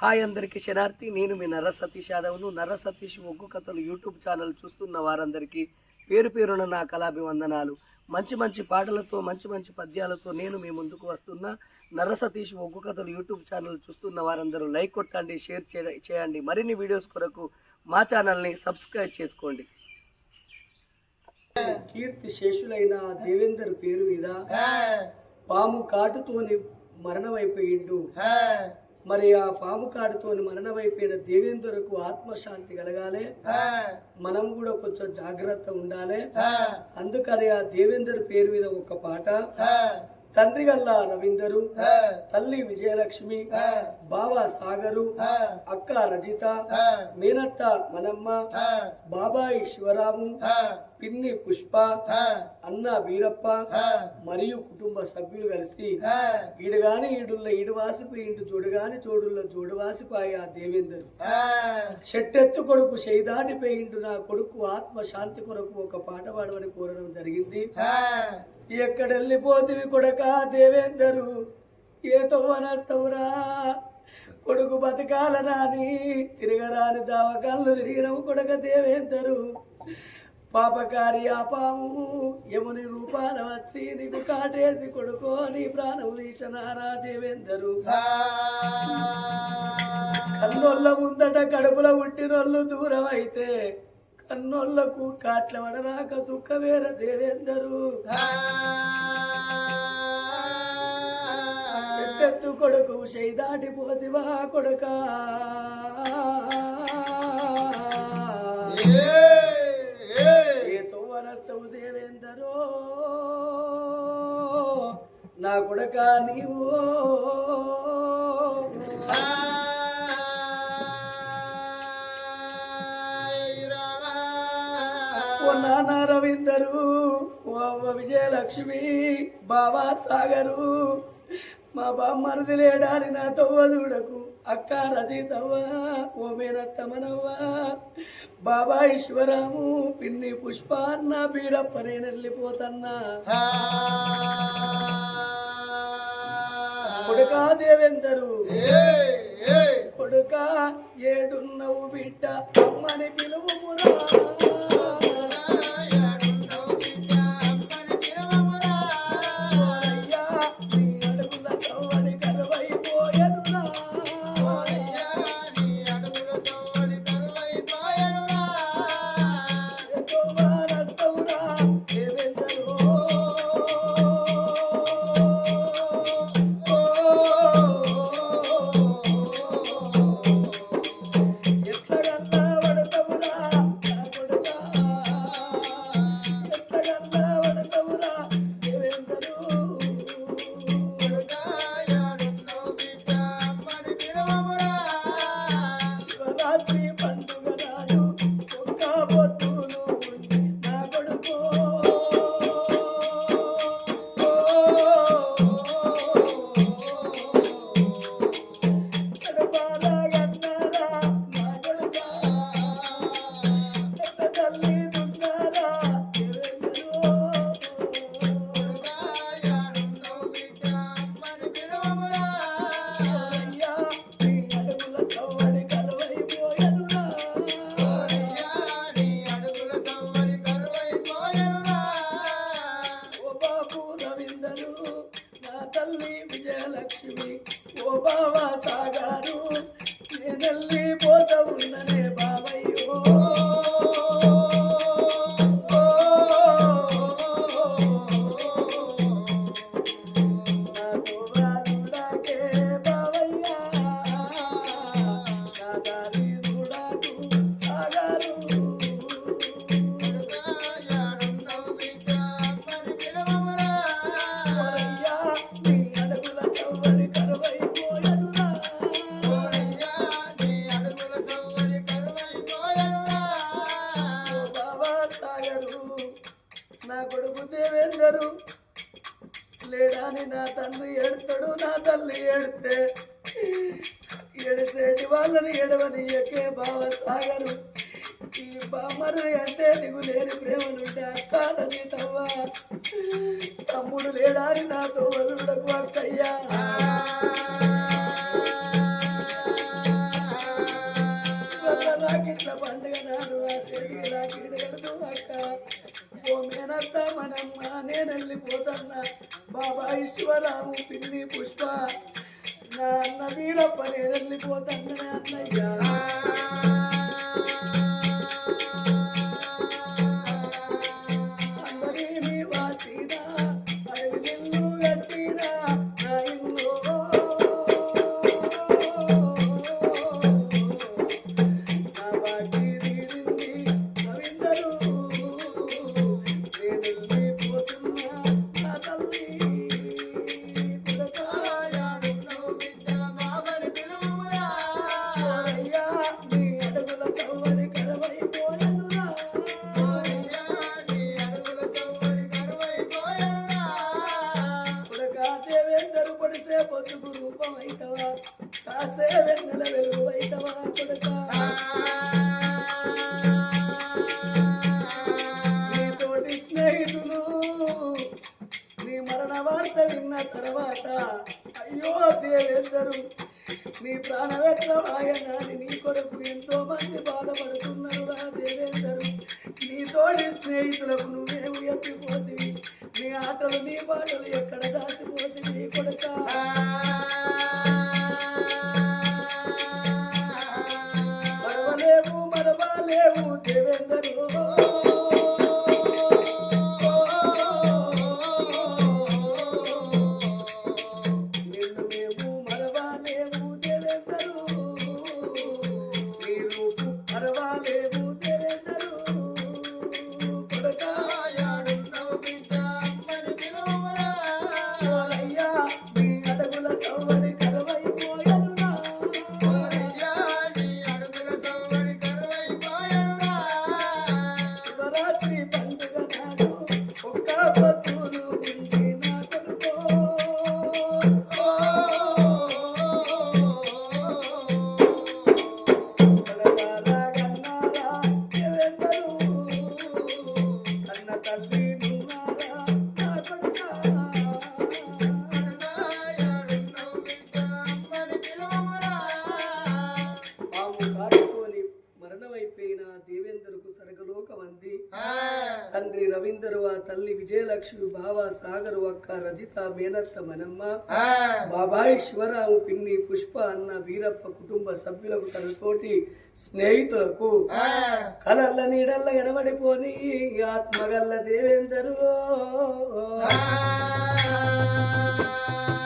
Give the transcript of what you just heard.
Hi అందరికీ శనార్థి. నేను మీ నర్ర సతీష్ యాదవ్ను. నర్ర సతీష్ ఒగ్గు కథలు యూట్యూబ్ ఛానల్ చూస్తున్న వారందరికీ పేరు పేరున నా కళాభివందనాలు. మంచి మంచి పాటలతో మంచి మంచి పద్యాలతో నేను మీ ముందుకు వస్తున్న నర్ర సతీష్ ఒగ్గు కథలు యూట్యూబ్ ఛానల్ చూస్తున్న వారందరూ లైక్ కొట్టండి, షేర్ చేయండి. మరిన్ని వీడియోస్ కొరకు మా ఛానల్ని సబ్స్క్రైబ్ చేసుకోండి. కీర్తి శేషులైన దేవేందర్ పేరు మీద పాము కాటుతోని మరణమైపోయిండు. మరి ఆ పాము కాడుతోని మరణమైపోయిన దేవేంద్రకు ఆత్మశాంతి కలగాలి, మనం కూడా కొంచెం జాగ్రత్త ఉండాలి. అందుకని ఆ దేవేందర్ పేరు మీద ఒక పాట. తండ్రి గల్లా రవీందరు, తల్లి విజయలక్ష్మి, బావ సాగరు, అక్క రజిత, మేనత్త మనమ్మ, బాబాయి శివరాము, పిన్ని పుష్ప, అన్న వీరప్ప మరియు కుటుంబ సభ్యులు కలిసి ఈడుగాని ఈడుల్ల ఈడువాసిపోయిండు, చూడగాని చోడుల్ల జోడువాసిపోయి ఆ దేవేందరు చెట్టెత్తు కొడుకు శైదాటిపోయిండు, నా కొడుకు ఆత్మ శాంతి కొరకు ఒక పాట పాడమని కోరడం జరిగింది. ఎక్కడెళ్ళిపోతివి కొడక దేవేందరు, ఏతో వనస్తవురా కొడుకు బతకాలనాని తిరగరాని దావకాళ్ళు తిరిగినవు కొడక దేవేందరు. పాపకారి ఆ పాము యముని రూపాల వచ్చి నీకు కాటేసి కొడుకో నీ ప్రాణం తీసనారా దేవేందరు. కన్నోళ్ళ ముందట కడుపుల పుట్టినోళ్ళు దూరం అయితే కన్నోళ్లకు కాట్ల పడరాక దుఃఖవేర దేవేందరు. చెట్టెత్తు కొడుకు శైదాటిపోతివా కొడుక, ఏతో వనస్తవు దేవేందరో నా కొడుక నీవు. నాన్న రవీందరు, విజయలక్ష్మి, బాబా సాగరు, మా బామ్మరిది లేడాని నా తవ్వదుడకు అక్క రజితవ్వ, ఓ మేనత్త మనవ్వ, బాబా ఈశ్వరాము, పిన్ని పుష్ప, అన్న బీరప్ప, నేను వెళ్ళిపోతన్నా కొడుకా దేవేందరు. కొడుకా ఏడున్నవు బిడ్డ అమ్మని పిలువుమురా, విజయలక్ష్మి, ఓ బాబా సాగారు, నేనెళ్ళి పోతా ఉన్ననే బాబయ్యో. నా కొడుకు దేవేందరు లేడాని నా తండ్రి ఏడుతాడు, నా తల్లి ఏడితే ఎడిసేటి వాళ్ళని ఎడవని ఎకే బావ సాగరు. ఈ బామ్మరు అంటే నీకు లేని ప్రేమలుంటే అక్కాలని తవ్వా, తమ్ముడు లేడాని నాతో వదులుడకు అక్కయ్యా. వీరప్ప నేను వెళ్ళిపోతాను అన్నయ్యా అందరి నీ వాసినా అడవి నిన్ను గట్టినా నా ఇల్లు నా బాకీ తీరింది రవీందరు నేను వెళ్ళిపోతున్నా నా తల్లి అయ్యా నీ అడుగుల సవ్వడి కరవైపోయనురా కొడుకా దేవేందరు పొడిసే పొద్దుకు రూపమైతవా కాసే వెన్నెల వెలుగు అయితవా కొడుకా నీ తోటి స్నేహితులు నీ మరణ వార్త విన్న తర్వాత అయ్యో దేవేందరు నీ ప్రాణమెట్ల వాయనాన్ని నీ కొరకు ఎంతో మంది బాధపడుతున్నారు రా దేవేందరు నీ తోటి స్నేహితులకు నువ్వేమి ఎత్తిపోతివి నీ ఆటలు నీ పాటలు ఎక్కడ దాచిపోతివి కొడుక మరవలేవు మరవలేవు దేవేందరు నిన్ను మేము మరవలేము దేవేందరు నీ రూపు మరవలేము దేవేందరు కొడుకా ఓరయ్యా నీ అడుగుల సవ్వడి కరువైపోయనురా శివరాత్రి పండుగ నాడు ఒక్క పొద్దులు ఉంది నా కొడుకో కొడగాలా గన్నారా దేవేందరు కన్న తల్లి నున్నారా నా కొడుకా పాము కాటుకొని మరణమైపోయిన దేవేందరుకు సర్గలోకమంది తండ్రి రవీందరు ఆ తల్లి విజయలక్ష్మి బావ సాగరు అక్క రజిత మేనత్త మనమ్మ బాబాయ్ శివరాము పిన్ని పుష్ప అన్న వీరప్ప కుటుంబ సభ్యులకు తనతోటి స్నేహితులకు కలల్ల నీడల్ల ఎనబడిపోని ఆత్మగల్ల దేవేందరు